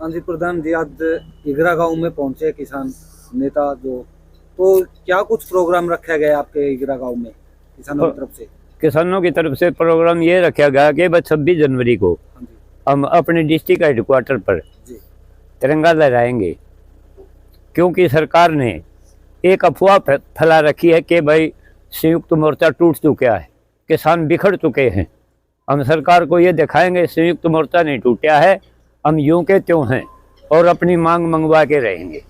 हाँ जी, प्रधान जी आज इगरा गांव में पहुंचे किसान नेता तो क्या कुछ प्रोग्राम रखा गया आपके इगरा गांव में किसानों की तरफ से? किसानों की तरफ से प्रोग्राम ये रखा गया कि बस 26 जनवरी को हाँ जी हम अपने डिस्ट्रिक्ट हेडक्वार्टर पर जी तिरंगा लहराएंगे, क्योंकि सरकार ने एक अफवाह फैला रखी है कि भाई संयुक्त मोर्चा टूट चुका है, किसान बिखर चुके हैं। हम सरकार को ये दिखाएंगे संयुक्त मोर्चा नहीं टूटा है, हम यूं के त्यों हैं और अपनी मांग मंगवा के रहेंगे।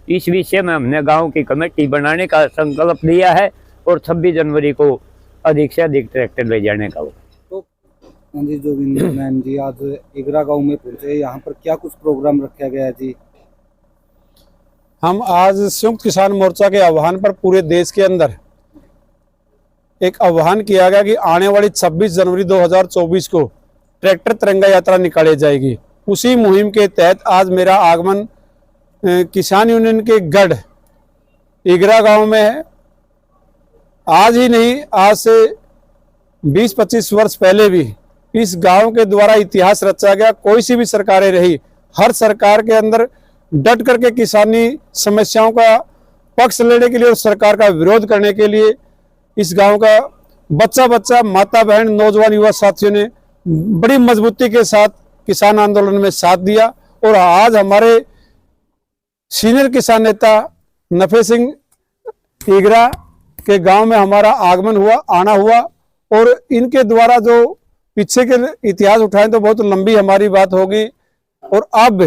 इस विषय में हमने गांव की कमेटी बनाने का संकल्प लिया है और 26 जनवरी को अधिक से अधिक ट्रैक्टर ले जाने का। तो हाँ जी, जोगिंदर मैम जी आज इगरा गांव में पहुंचे, यहाँ पर क्या कुछ प्रोग्राम रखा गया है जी? हम आज संयुक्त किसान मोर्चा के आह्वान पर पूरे देश के अंदर एक आह्वान किया गया कि आने वाली 26 जनवरी 2024 को ट्रैक्टर तिरंगा यात्रा निकाली जाएगी। उसी मुहिम के तहत आज मेरा आगमन किसान यूनियन के गढ़ इगरा गांव में है। आज ही नहीं, आज से 20-25 वर्ष पहले भी इस गांव के द्वारा इतिहास रचा गया। कोई सी भी सरकारें रही, हर सरकार के अंदर डट करके किसानी समस्याओं का पक्ष लेने के लिए और सरकार का विरोध करने के लिए इस गांव का बच्चा माता बहन नौजवान युवा साथियों ने बड़ी मजबूती के साथ किसान आंदोलन में साथ दिया। और आज हमारे सीनियर किसान नेता नफे सिंह इगरा के गांव में हमारा आगमन हुआ, आना हुआ, और इनके द्वारा जो पीछे के इतिहास उठाएं तो बहुत लंबी हमारी बात होगी। और अब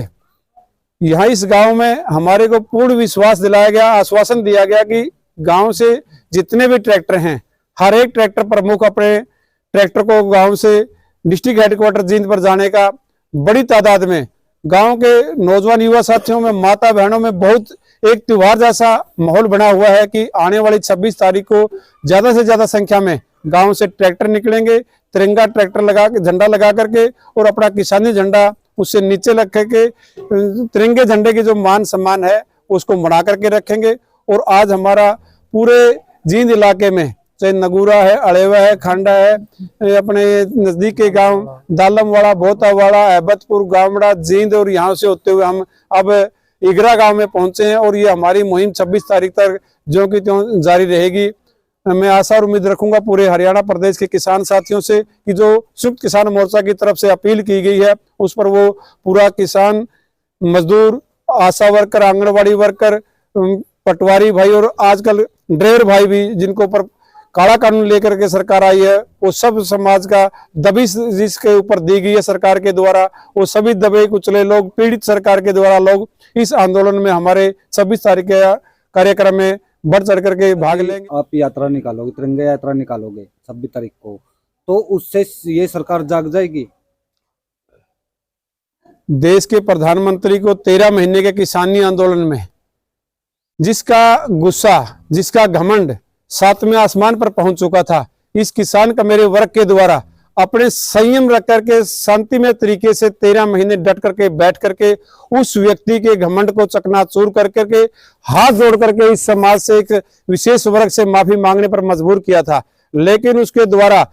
यहाँ इस गांव में हमारे को पूर्ण विश्वास दिलाया गया, आश्वासन दिया गया कि गांव से जितने भी ट्रैक्टर हैं, हर एक ट्रैक्टर प्रमुख अपने ट्रैक्टर को गांव से डिस्ट्रिक्ट हेडक्वार्टर जींद पर जाने का बड़ी तादाद में गांव के नौजवान युवा साथियों में, माता बहनों में बहुत एक त्योहार जैसा माहौल बना हुआ है कि आने वाली 26 तारीख को ज्यादा से ज्यादा संख्या में गांव से ट्रैक्टर निकलेंगे, तिरंगा ट्रैक्टर लगा के, झंडा लगा करके, और अपना किसानी झंडा उससे नीचे रख के तिरंगे झंडे की जो मान सम्मान है उसको मना करके रखेंगे। और आज हमारा पूरे जींद इलाके में, चाहे नगूरा है, अड़ेवा है, खांडा है, अपने नजदीक के गांव दालमवाड़ा, भोतावाड़ा, अहबतपुर, गावड़ा, जींद, और यहाँ से होते हुए हम अब इगरा गांव में पहुंचे हैं। और ये हमारी मुहिम 26 तारीख तक जो कि त्यों जारी रहेगी। मैं आशा और उम्मीद रखूंगा पूरे हरियाणा प्रदेश के किसान साथियों से कि जो संयुक्त किसान मोर्चा की तरफ से अपील की गई है उस पर वो पूरा किसान, मजदूर, आशा वर्कर, आंगनबाड़ी वर्कर, पटवारी भाई और आजकल ड्राइवर भाई भी जिनको ऊपर काला कानून लेकर के सरकार आई है, वो सब समाज का दबी जिसके ऊपर दी गई है सरकार के द्वारा, वो सभी दबे कुचले लोग, पीड़ित सरकार के द्वारा लोग इस आंदोलन में हमारे 26 तारीख के कार्यक्रम में बढ़ चढ़ करके भाग लेंगे। आप यात्रा निकालोगे, तिरंगा यात्रा निकालोगे 26 तारीख को, तो उससे ये सरकार जाग जाएगी? देश के प्रधानमंत्री को 13 महीने के किसानी आंदोलन में जिसका गुस्सा, जिसका घमंड 7वें आसमान पर पहुंच चुका था, इस किसान का मेरे वर्ग के द्वारा अपने संयम रख करके शांतिमय तरीके से 13 महीने डट करके बैठ करके उस व्यक्ति के घमंड को चकनाचूर कर करके हाथ जोड़ करके इस समाज से एक विशेष वर्ग से माफी मांगने पर मजबूर किया था। लेकिन उसके द्वारा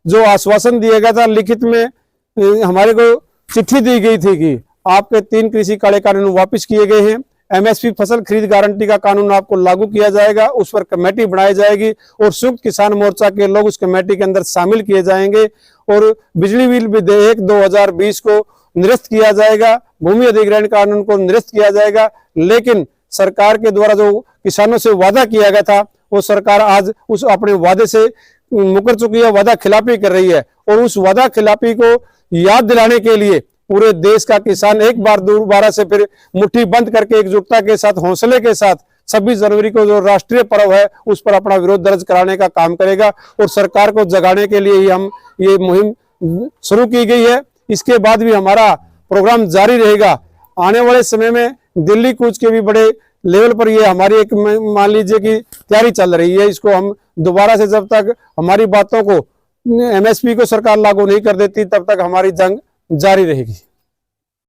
जो आश्वासन दिया गया था, लिखित में हमारे को चिट्ठी दी गई थी कि आपके 3 कृषि काले कानून वापिस किए गए हैं, एमएसपी फसल खरीद गारंटी का कानून आपको लागू किया जाएगा, उस पर कमेटी बनाई जाएगी और संयुक्त किसान मोर्चा के लोग उस कमेटी के अंदर शामिल किए जाएंगे और बिजली बिल विधेयक 2020 को निरस्त किया जाएगा, भूमि अधिग्रहण कानून को निरस्त किया जाएगा। लेकिन सरकार के द्वारा जो किसानों से वादा किया गया था वो सरकार आज उस अपने वादे से मुकर चुकी है, वादा खिलाफी कर रही है। और उस वादा खिलाफी को याद दिलाने के लिए पूरे देश का किसान एक बार दोबारा से फिर मुट्ठी बंद करके एकजुटता के साथ, हौसले के साथ 26 जनवरी को जो राष्ट्रीय पर्व है उस पर अपना विरोध दर्ज कराने का काम करेगा। और सरकार को जगाने के लिए ही हम ये मुहिम शुरू की गई है। इसके बाद भी हमारा प्रोग्राम जारी रहेगा। आने वाले समय में दिल्ली कूच के भी बड़े लेवल पर ये हमारी एक मान लीजिए कि तैयारी चल रही है। इसको हम दोबारा से जब तक हमारी बातों को एमएसपी को सरकार लागू नहीं कर देती तब तक हमारी जंग जारी रहेगी।